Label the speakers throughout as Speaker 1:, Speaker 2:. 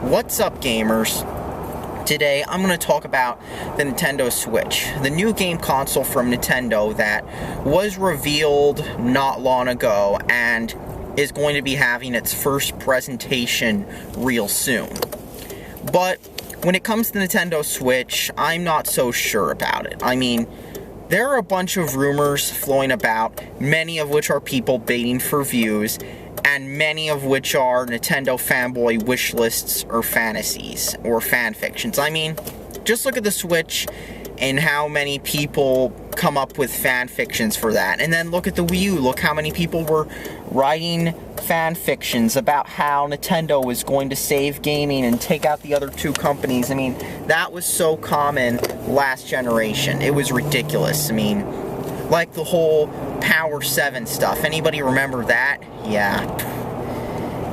Speaker 1: What's up, gamers? Today I'm going to talk about the Nintendo Switch, the new game console from Nintendo that was revealed not long ago and is going to be having its first presentation real soon. But when it comes to the Nintendo Switch, I'm not so sure about it. I mean, there are a bunch of rumors flowing about, many of which are people baiting for views, and many of which are Nintendo fanboy wish lists or fantasies or fan fictions. I mean, just look at the Switch and how many people come up with fan fictions for that. And then look at the Wii U. Look how many people were writing fan fictions about how Nintendo was going to save gaming and take out the other two companies. I mean, that was so common last generation. It was ridiculous. I mean, like the whole Power 7 stuff. Anybody remember that? Yeah.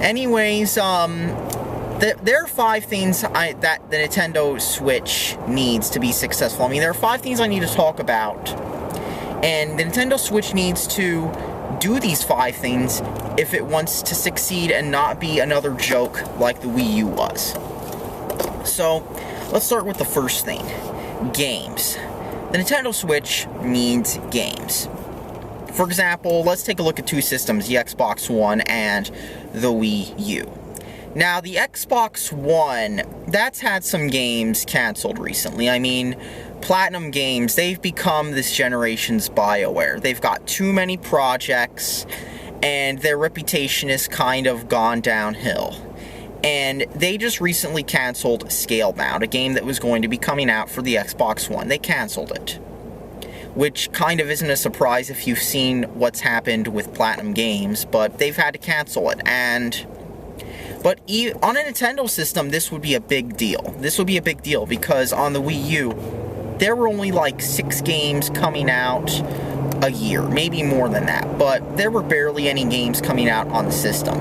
Speaker 1: Anyways, there are 5 things that the Nintendo Switch needs to be successful. I mean, there are 5 things I need to talk about. And the Nintendo Switch needs to do these 5 things if it wants to succeed and not be another joke like the Wii U was. So, let's start with the first thing. Games. The Nintendo Switch needs games. For example, let's take a look at 2 systems, the Xbox One and the Wii U. Now, the Xbox One, that's had some games canceled recently. I mean, Platinum Games, they've become this generation's BioWare. They've got too many projects, and their reputation has kind of gone downhill. And they just recently canceled Scalebound, a game that was going to be coming out for the Xbox One. They canceled it. Which kind of isn't a surprise if you've seen what's happened with Platinum Games, but they've had to cancel it. But on a Nintendo system, this would be a big deal. This would be a big deal because on the Wii U, there were only like 6 games coming out a year, maybe more than that. But there were barely any games coming out on the system.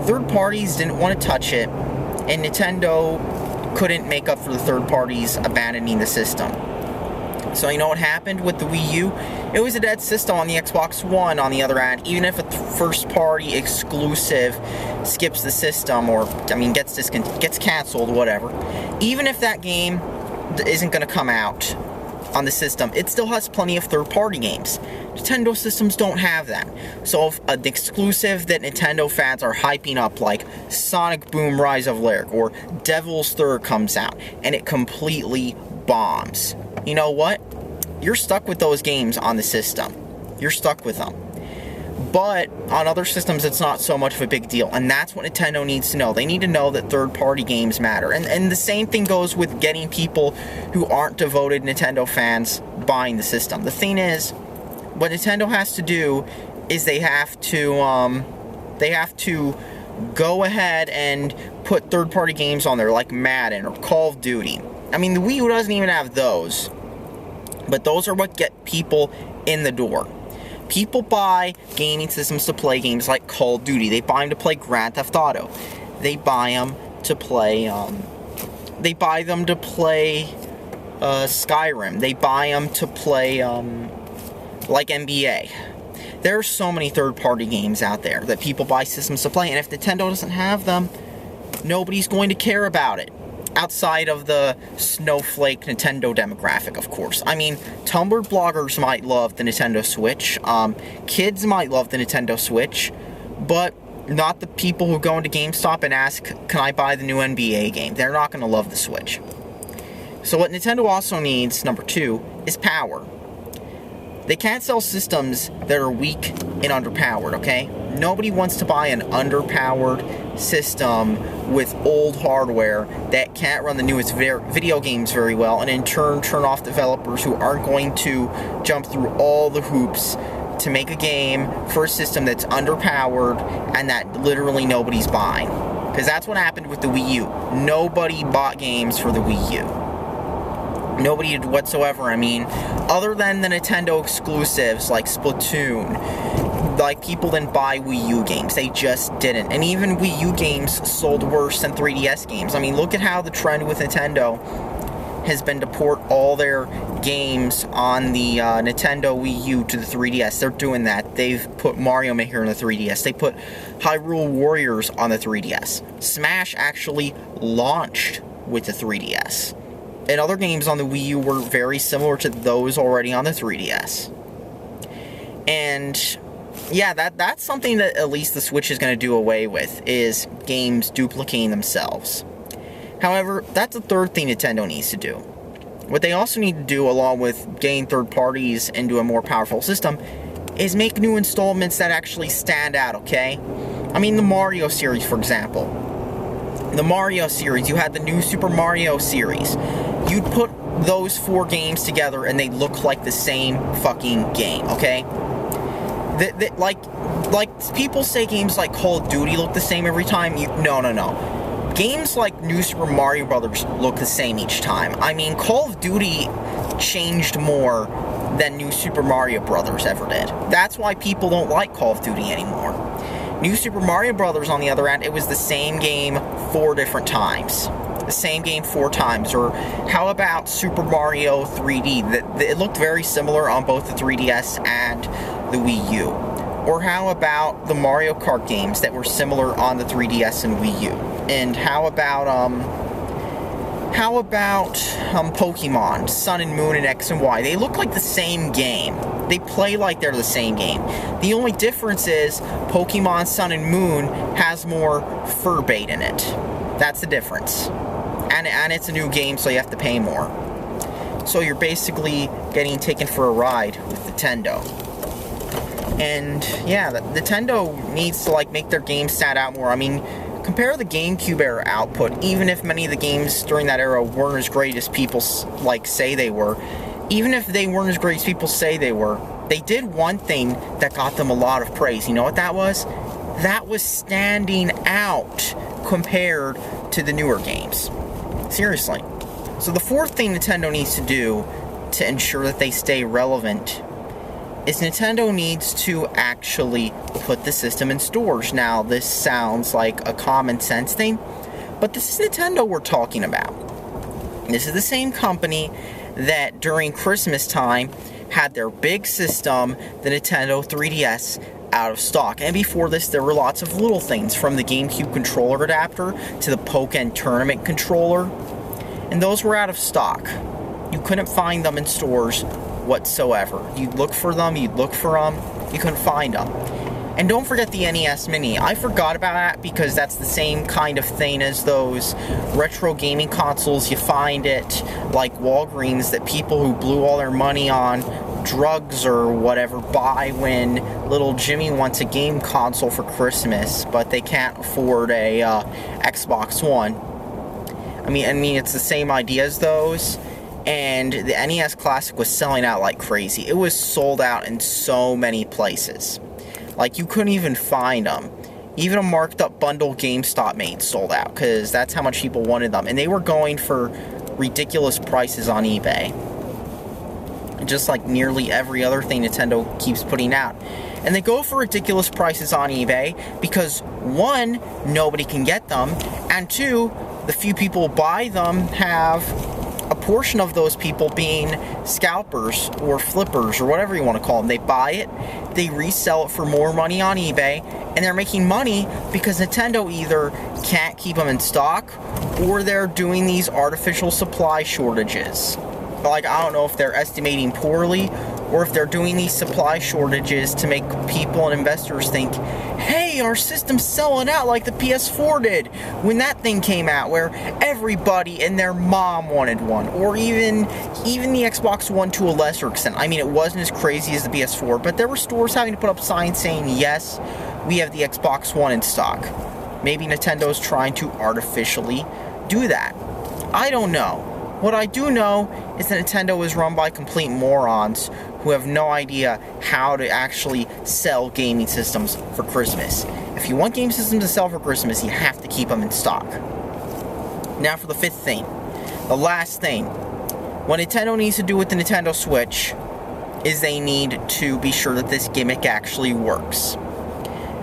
Speaker 1: Third parties didn't want to touch it, and Nintendo couldn't make up for the third parties abandoning the system. So you know what happened with the Wii U? It was a dead system on the Xbox One, on the other hand. Even if a first-party exclusive skips the system, or, I mean, gets canceled, whatever. Even if that game isn't going to come out on the system, it still has plenty of third-party games. Nintendo systems don't have that. So if an exclusive that Nintendo fans are hyping up, like Sonic Boom Rise of Lyric, or Devil's Third comes out, and it completely bombs, you know what? You're stuck with those games on the system. You're stuck with them. But on other systems, it's not so much of a big deal. And that's what Nintendo needs to know. They need to know that third-party games matter. And the same thing goes with getting people who aren't devoted Nintendo fans buying the system. The thing is, what Nintendo has to do is they have to go ahead and put third-party games on there, like Madden or Call of Duty. I mean, the Wii U doesn't even have those. But those are what get people in the door. People buy gaming systems to play games like Call of Duty. They buy them to play Grand Theft Auto. They buy them to play, Skyrim. They buy them to play, like NBA. There are so many third-party games out there that people buy systems to play, and if Nintendo doesn't have them, nobody's going to care about it. Outside of the snowflake Nintendo demographic, of course. I mean, Tumblr bloggers might love the Nintendo Switch. Kids might love the Nintendo Switch. But not the people who go into GameStop and ask, can I buy the new NBA game? They're not going to love the Switch. So what Nintendo also needs, number 2, is power. They can't sell systems that are weak and underpowered, okay? Nobody wants to buy an underpowered system with old hardware that can't run the newest video games very well, and in turn turn off developers who aren't going to jump through all the hoops to make a game for a system that's underpowered and that literally nobody's buying. Because that's what happened with the Wii U. Nobody bought games for the Wii U. Nobody did whatsoever. I mean, other than the Nintendo exclusives like Splatoon, like, people didn't buy Wii U games. They just didn't. And even Wii U games sold worse than 3DS games. I mean, look at how the trend with Nintendo has been to port all their games on the Nintendo Wii U to the 3DS. They're doing that. They've put Mario Maker on the 3DS. They put Hyrule Warriors on the 3DS. Smash actually launched with the 3DS. And other games on the Wii U were very similar to those already on the 3DS. And yeah, that's something that at least the Switch is going to do away with, is games duplicating themselves. However, that's the third thing Nintendo needs to do. What they also need to do, along with getting third parties into a more powerful system, is make new installments that actually stand out, okay? I mean, the Mario series, for example. The Mario series, you had the new Super Mario series. You'd put those 4 games together and they look like the same fucking game, okay? Like people say games like Call of Duty look the same every time. No. Games like New Super Mario Brothers look the same each time. I mean, Call of Duty changed more than New Super Mario Brothers ever did. That's why people don't like Call of Duty anymore. New Super Mario Brothers, on the other hand, it was the same game 4 different times. The same game 4 times. Or how about Super Mario 3D? It looked very similar on both the 3DS and the Wii U. Or how about the Mario Kart games that were similar on the 3DS and Wii U? And how about Pokemon, Sun and Moon and X and Y? They look like the same game. They play like they're the same game. The only difference is Pokemon Sun and Moon has more fur bait in it. That's the difference. And it's a new game, so you have to pay more. So you're basically getting taken for a ride with Nintendo. And yeah, Nintendo needs to make their games stand out more. I mean, compare the GameCube era output. Even if many of the games during that era weren't as great as people say they were, even if they weren't as great as people say they were, they did one thing that got them a lot of praise. You know what that was? That was standing out compared to the newer games. Seriously. So the fourth thing Nintendo needs to do to ensure that they stay relevant is Nintendo needs to actually put the system in stores. Now, this sounds like a common sense thing, but this is Nintendo we're talking about. This is the same company that during Christmas time had their big system, the Nintendo 3DS, out of stock. And before this, there were lots of little things, from the GameCube controller adapter to the Pokken Tournament controller, and those were out of stock. You couldn't find them in stores whatsoever. You'd look for them, you couldn't find them. And don't forget the NES Mini. I forgot about that because that's the same kind of thing as those retro gaming consoles. You find it like Walgreens, that people who blew all their money on drugs or whatever buy when little Jimmy wants a game console for Christmas, but they can't afford a Xbox One. I mean, it's the same idea as those. And the NES Classic was selling out like crazy. It was sold out in so many places. Like, you couldn't even find them. Even a marked up bundle GameStop made sold out, because that's how much people wanted them. And they were going for ridiculous prices on eBay. Just like nearly every other thing Nintendo keeps putting out. And they go for ridiculous prices on eBay because, one, nobody can get them, and two, the few people who buy them have a portion of those people being scalpers or flippers or whatever you want to call them. They buy it, they resell it for more money on eBay, and they're making money because Nintendo either can't keep them in stock or they're doing these artificial supply shortages. Like, I don't know if they're estimating poorly or if they're doing these supply shortages to make people and investors think, hey, our system's selling out like the PS4 did when that thing came out, where everybody and their mom wanted one. Or even the Xbox One to a lesser extent. I mean, it wasn't as crazy as the PS4, but there were stores having to put up signs saying, yes, we have the Xbox One in stock. Maybe Nintendo's trying to artificially do that. I don't know. What I do know is that Nintendo is run by complete morons who have no idea how to actually sell gaming systems for Christmas. If you want game systems to sell for Christmas, you have to keep them in stock. Now for the fifth thing. The last thing. What Nintendo needs to do with the Nintendo Switch is they need to be sure that this gimmick actually works.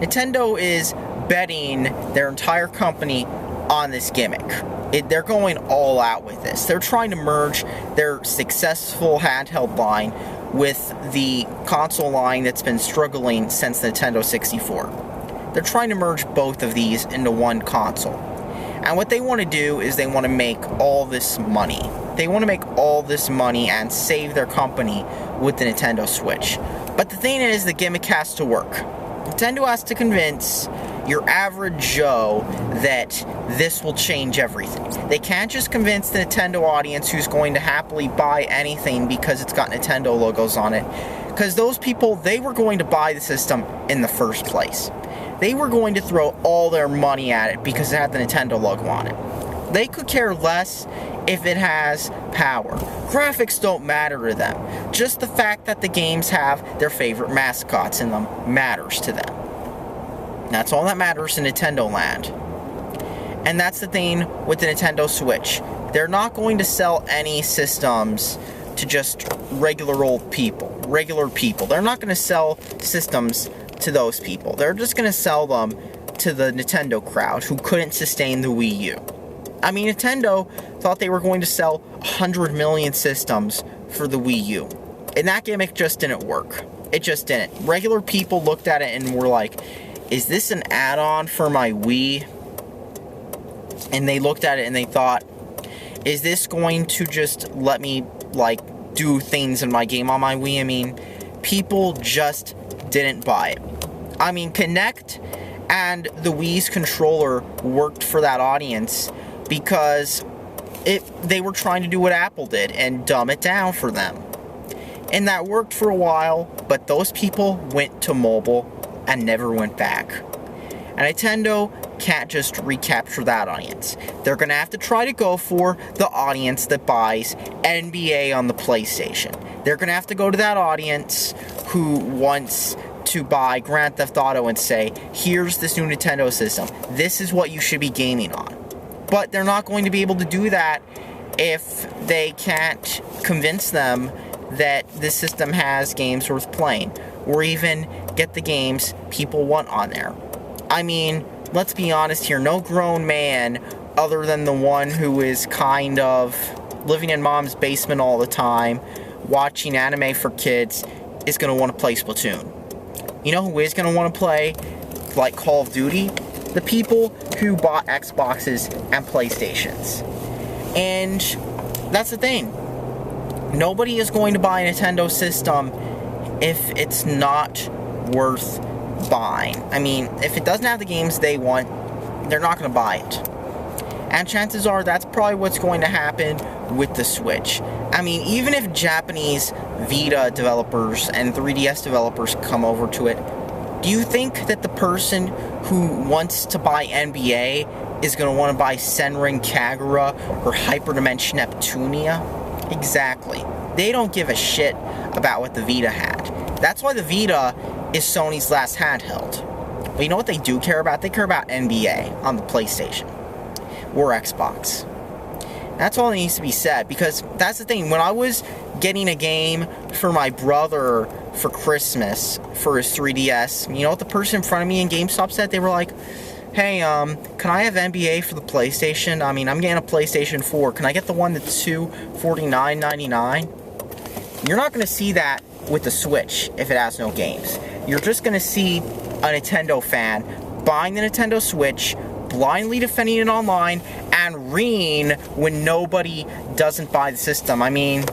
Speaker 1: Nintendo is betting their entire company on this gimmick. They're going all out with this. They're trying to merge their successful handheld line with the console line that's been struggling since the Nintendo 64. They're trying to merge both of these into one console. And what they want to do is they want to make all this money. They want to make all this money and save their company with the Nintendo Switch. But the thing is, the gimmick has to work. Nintendo has to convince your average Joe that this will change everything. They can't just convince the Nintendo audience who's going to happily buy anything because it's got Nintendo logos on it. Because those people, they were going to buy the system in the first place. They were going to throw all their money at it because it had the Nintendo logo on it. They could care less if it has power. Graphics don't matter to them. Just the fact that the games have their favorite mascots in them matters to them. That's all that matters in Nintendo land. And that's the thing with the Nintendo Switch. They're not going to sell any systems to just regular old people. Regular people. They're not going to sell systems to those people. They're just going to sell them to the Nintendo crowd who couldn't sustain the Wii U. I mean, Nintendo thought they were going to sell 100 million systems for the Wii U. And that gimmick just didn't work. It just didn't. Regular people looked at it and were like, is this an add-on for my Wii? And they looked at it and they thought, is this going to just let me, like, do things in my game on my Wii? I mean, people just didn't buy it. I mean, Kinect and the Wii's controller worked for that audience because they were trying to do what Apple did and dumb it down for them. And that worked for a while, but those people went to mobile and never went back. And Nintendo can't just recapture that audience. They're going to have to try to go for the audience that buys NBA on the PlayStation. They're going to have to go to that audience who wants to buy Grand Theft Auto and say, here's this new Nintendo system. This is what you should be gaming on. But they're not going to be able to do that if they can't convince them that this system has games worth playing, or even get the games people want on there. I mean, let's be honest here, no grown man, other than the one who is kind of living in mom's basement all the time, watching anime for kids, is going to want to play Splatoon. You know who is going to want to play, like, Call of Duty? The people who bought Xboxes and PlayStations. And that's the thing. Nobody is going to buy a Nintendo system if it's not worth buying. I mean, if it doesn't have the games they want, they're not going to buy it. And chances are that's probably what's going to happen with the Switch. I mean, even if Japanese Vita developers and 3DS developers come over to it, do you think that the person who wants to buy NBA is going to want to buy Senran Kagura or Hyperdimension Neptunia? Exactly. They don't give a shit about what the Vita had. That's why the Vita is Sony's last handheld. But you know what they do care about? They care about NBA on the PlayStation or Xbox. That's all that needs to be said, because that's the thing. When I was getting a game for my brother for Christmas for his 3DS, you know what the person in front of me in GameStop said? They were like, hey, can I have NBA for the PlayStation? I mean, I'm getting a PlayStation 4. Can I get the one that's $249.99? You're not going to see that with the Switch if it has no games. You're just going to see a Nintendo fan buying the Nintendo Switch, blindly defending it online, and reeing when nobody doesn't buy the system. I mean,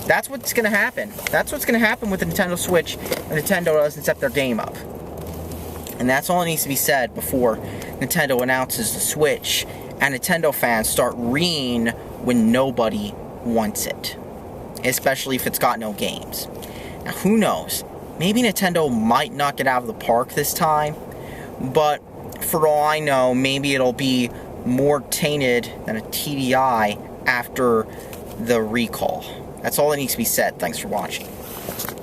Speaker 1: that's what's going to happen. That's what's going to happen with the Nintendo Switch if Nintendo doesn't set their game up. And that's all that needs to be said before Nintendo announces the Switch and Nintendo fans start reeing when nobody wants it. Especially if it's got no games. Now, who knows? Maybe Nintendo might knock it out of the park this time, but for all I know, maybe it'll be more tainted than a TDI after the recall. That's all that needs to be said. Thanks for watching.